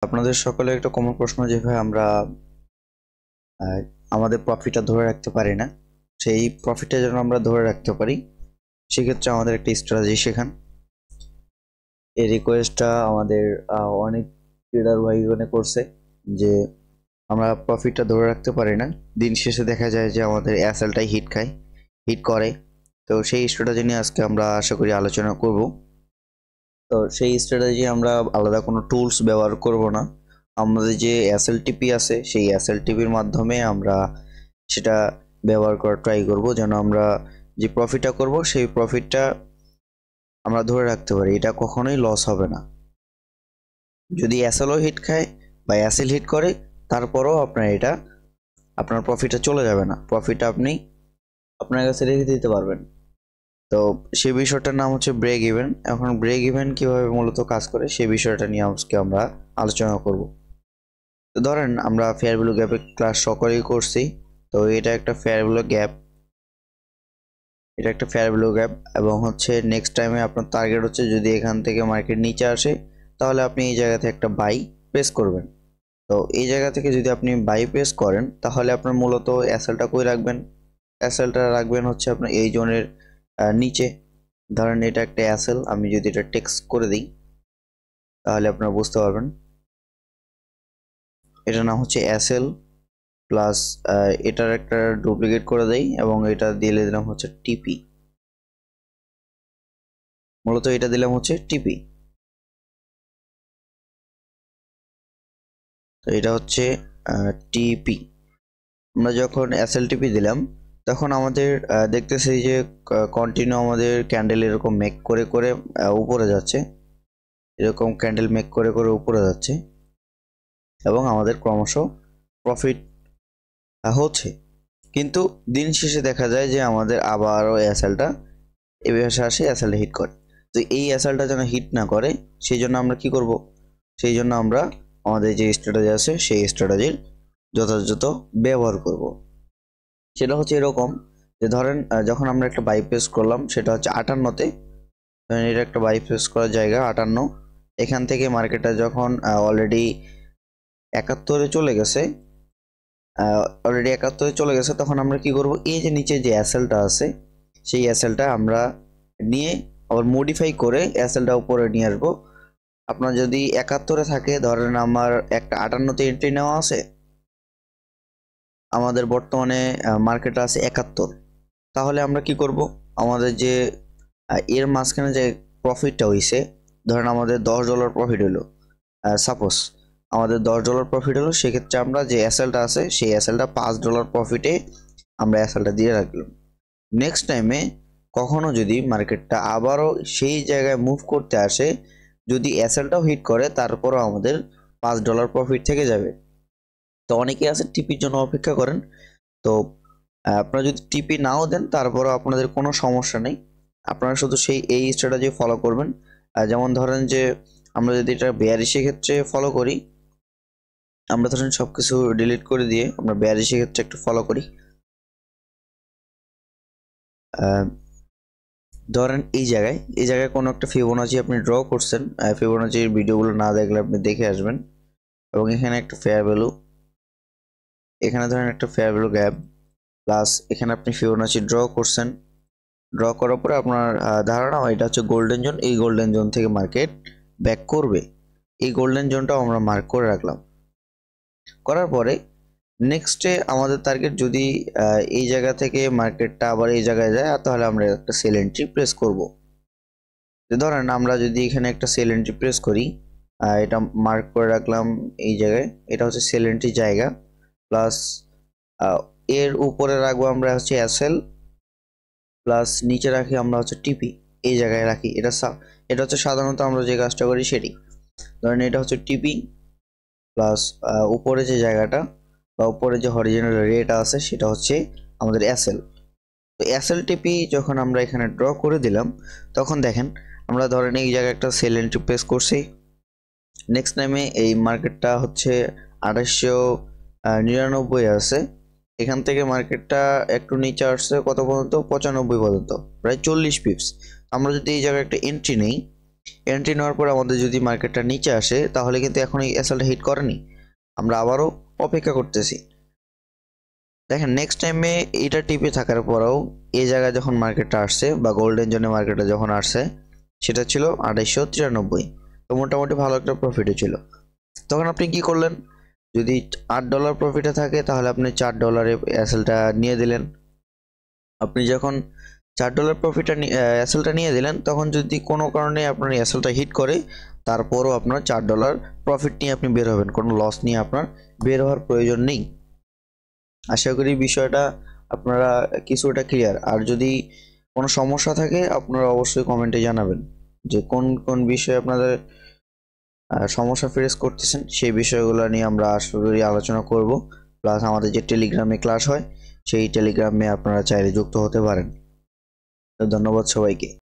আপনাদের সকলের একটা কমন প্রশ্ন যে ভাই আমরা আমাদের প্রফিটটা ধরে রাখতে পারি না। সেই প্রফিটটা যেন আমরা ধরে রাখতে পারি সেক্ষেত্রে আমাদের একটা স্ট্র্যাটেজি শেখান। এই রিকোয়েস্টটা আমাদের অনেক ট্রেডার ভাইগণে করছে যে আমরা প্রফিটটা ধরে রাখতে পারি না, দিন শেষে দেখা যায় যে আমাদের অ্যাসেলটাই হিট করে। তো সেই স্ট্র্যাটেজি নিয়ে আজকে আমরা আশা করি আলোচনা করব। তো সেই স্ট্র্যাটেজি আমরা আলাদা কোনো টুলস ব্যবহার করব না, আমাদের যে এসএলটিপি আছে সেই এসএলটিপির মাধ্যমে আমরা সেটা ব্যবহার করার ট্রাই করব, যেন আমরা যে প্রফিটটা করব সেই প্রফিটটা আমরা ধরে রাখতে পারি, এটা কখনোই লস হবে না। যদি এসএলও হিট খায় বা এসএল হিট করে তারপরও আপনার প্রফিটটা চলে যাবে না, প্রফিটটা আপনি আপনার কাছে রেখে দিতে পারবেন। তো সেই বিষয়টার নাম হচ্ছে ব্রেক ইভেন। এখন ব্রেক ইভেন কীভাবে মূলত কাজ করে সেই বিষয়টা নিয়ে আজকে আমরা আলোচনা করব। তো ধরেন আমরা ফেয়ার ভ্যালু গ্যাপের ক্লাস সকলেই করছি। তো এটা একটা ফেয়ার ভ্যালু গ্যাপ এবং হচ্ছে নেক্সট টাইমে আপনার টার্গেট হচ্ছে যদি এখান থেকে মার্কেট নিচে আসে তাহলে আপনি এই জায়গা থেকে একটা বাই প্রেস করবেন। তো এই জায়গা থেকে যদি আপনি বাই প্রেস করেন তাহলে আপনার মূলত এসএলটা কই রাখবেন, এসএলটা রাখবেন হচ্ছে আপনার এই জোনের নিচে। ধরেন এটা একটা এসএল, আমি যদি এটা টেক্সট করে দিই তাহলে আপনারা বুঝতে পারবেন। এটার নাম হচ্ছে এসএল প্লাস এটার একটা ডুপ্লিকেট করে দেই এবং এটা দিয়ে দিলাম হচ্ছে টিপি। মূলত এটা দিলাম হচ্ছে টিপি। তো এটা হচ্ছে টিপি। আমরা যখন এসএলটিপি দিলাম তখন আমাদের দেখতেছি যে কন্টিনিউ আমাদের ক্যান্ডেল এরকম মেক করে করে উপরে যাচ্ছে, এরকম ক্যান্ডেল মেক করে করে উপরে যাচ্ছে এবং আমাদের ক্রমশ প্রফিট হচ্ছে। কিন্তু দিন শেষে দেখা যায় যে আমাদের আবারও এসএলটা এভাবে আসে, এসএলটা হিট করে। তো এই এসএলটা যেন হিট না করে সেই জন্য আমরা কি করব, সেই জন্য আমরা আমাদের যে স্ট্র্যাটেজি আছে সেই স্ট্র্যাটেজির যথাযথ ব্যবহার করব। সেটা হচ্ছে এরকম যে ধরেন যখন আমরা একটা বাই প্রেস করলাম সেটা হচ্ছে 58-তে, এটা একটা বাই প্রেস করার জায়গা 58। এখান থেকে মার্কেটটা যখন অলরেডি 71-এ চলে গেছে, তখন আমরা কি করব, এই যে নিচে যে এসএলটা আছে সেই এসএলটা আমরা নিয়ে আবার মডিফাই করে এসএলটা উপরে নিয়ে আসবো। আপনার যদি 71-এ থাকে, ধরেন আমার একটা 58-তে এন্ট্রি নেওয়া আছে, আমাদের বর্তমানে মার্কেট আছে 71, তাহলে আমরা কি করব, আমাদের যে এর মাঝখানে যে প্রফিটটা হইছে, ধরেন আমাদের $10 প্রফিট হলো, সাপোজ আমাদের $10 প্রফিট হলো, সেক্ষেত্রে আমরা যে এসএলটা আছে সেই এসএলটা $5 প্রফিটে আমরা এসএলটা দিয়ে রাখলাম। নেক্সট টাইমে কখনো যদি মার্কেটটা আবারও সেই জায়গায় মুভ করতে আসে, যদি এসএলটাও হিট করে তারপরও আমাদের $5 প্রফিট থেকে যাবে। তো অনেকে আছে টিপির জন্য অপেক্ষা করেন। তো আপনারা যদি টিপি নাও দেন তারপরও আপনাদের কোনো সমস্যা নেই, আপনারা শুধু এই স্ট্র্যাটেজি ফলো করবেন। যেমন ধরেন যে আমরা যদি এটা বেয়ারিশের ক্ষেত্রে ফলো করি, আমরা ধরেন সব কিছু ডিলিট করে দিয়ে আমরা বেয়ারিশের ক্ষেত্রে একটু ফলো করি। ধরেন এই জায়গায় কোনো একটা ফিবোনাচি আপনি ড্র করছেন, ফিবোনাচির ভিডিওগুলো না দেখলে আপনি দেখে আসবেন। এবং এখানে একটা ফেয়ার ভ্যালু, এখানে ধরেন একটা ফেয়ার ভ্যালু গ্যাপ প্লাস এখানে আপনি ফিবোনাচি ড্র করছেন। ড্র করার পরে আপনার ধারণা এটা হচ্ছে গোল্ডেন জোন, এই গোল্ডেন জোন থেকে মার্কেট ব্যাক করবে, এই গোল্ডেন জোনটাও আমরা মার্ক করে রাখলাম। করার পরে নেক্সটে আমাদের টার্গেট যদি এই জায়গা থেকে মার্কেটটা আবার এই জায়গায় যায় তাহলে আমরা একটা সেল এন্ট্রি প্রেস করব। ধরেন আমরা যদি এখানে একটা সেল এন্ট্রি প্রেস করি, এটা মার্ক করে রাখলাম এই জায়গায়, এটা হচ্ছে সেল এন্ট্রি জায়গা, প্লাস এর উপরে রাখবো আমরা হচ্ছে এসএল, প্লাস নিচে রাখি আমরা হচ্ছে টিপি, এই জায়গায় রাখি। এটা হচ্ছে সাধারণত আমরা যে কাজটা করি সেটি। ধরেন এটা হচ্ছে টিপি প্লাস উপরে যে জায়গাটা বা উপরে যে হরিজন্টাল রেটা আছে সেটা হচ্ছে আমাদের এসএল। তো এসএল টিপি যখন আমরা এখানে ড্র করে দিলাম তখন দেখেন আমরা ধরেন এই জায়গায় একটা সেল এন্ট্রি প্রেস করছি। নেক্সট টাইমে এই মার্কেটটা হচ্ছে 2899 আছে, এখান থেকে মার্কেটটা একটু নিচে আসছে কত পর্যন্ত, 95 পর্যন্ত, প্রায় 40 পিপস। আমরা যদি এই জায়গায় একটা এন্ট্রি নেই, এন্ট্রি নেওয়ার পর আমাদের যদি মার্কেটটা নিচে আসে তাহলে কিন্তু এখন এই এসএলটা হিট করেনি, আমরা আবারও অপেক্ষা করতেছি। দেখেন নেক্সট টাইমে এটা টিপে থাকার পরেও এই জায়গায় যখন মার্কেটটা আসছে বা গোল্ডেন জোনে মার্কেটটা যখন আসছে সেটা ছিল 2893, তো মোটামুটি ভালো একটা প্রফিটে ছিল। তখন আপনি কি করলেন, যদি $8 প্রফিটে থাকে তাহলে আপনি $4 এসএলটা নিয়ে দিলেন। আপনি যখন $4 প্রফিটটা এসএলটা নিয়ে দিলেন তখন যদি কোনো কারণে আপনার এসএলটা হিট করে তারপরও আপনার $4 প্রফিট নিয়ে আপনি বের হবেন, কোনো লস নিয়ে আপনার বের হওয়ার প্রয়োজন নেই। আশা করি বিষয়টা আপনারা কিছুটা ক্লিয়ার। আর যদি কোনো সমস্যা থাকে আপনারা অবশ্যই কমেন্টে জানাবেন যে কোন কোন বিষয়ে আপনাদের সমস্যা ফেস করতেছেন, সেই বিষয়গুলো নিয়ে আমরা আশা করি আলোচনা করব। প্লাস আমাদের যে টেলিগ্রামে ক্লাস হয় সেই টেলিগ্রামে আপনারা চাইলে যুক্ত হতে পারেন। তো ধন্যবাদ সবাইকে।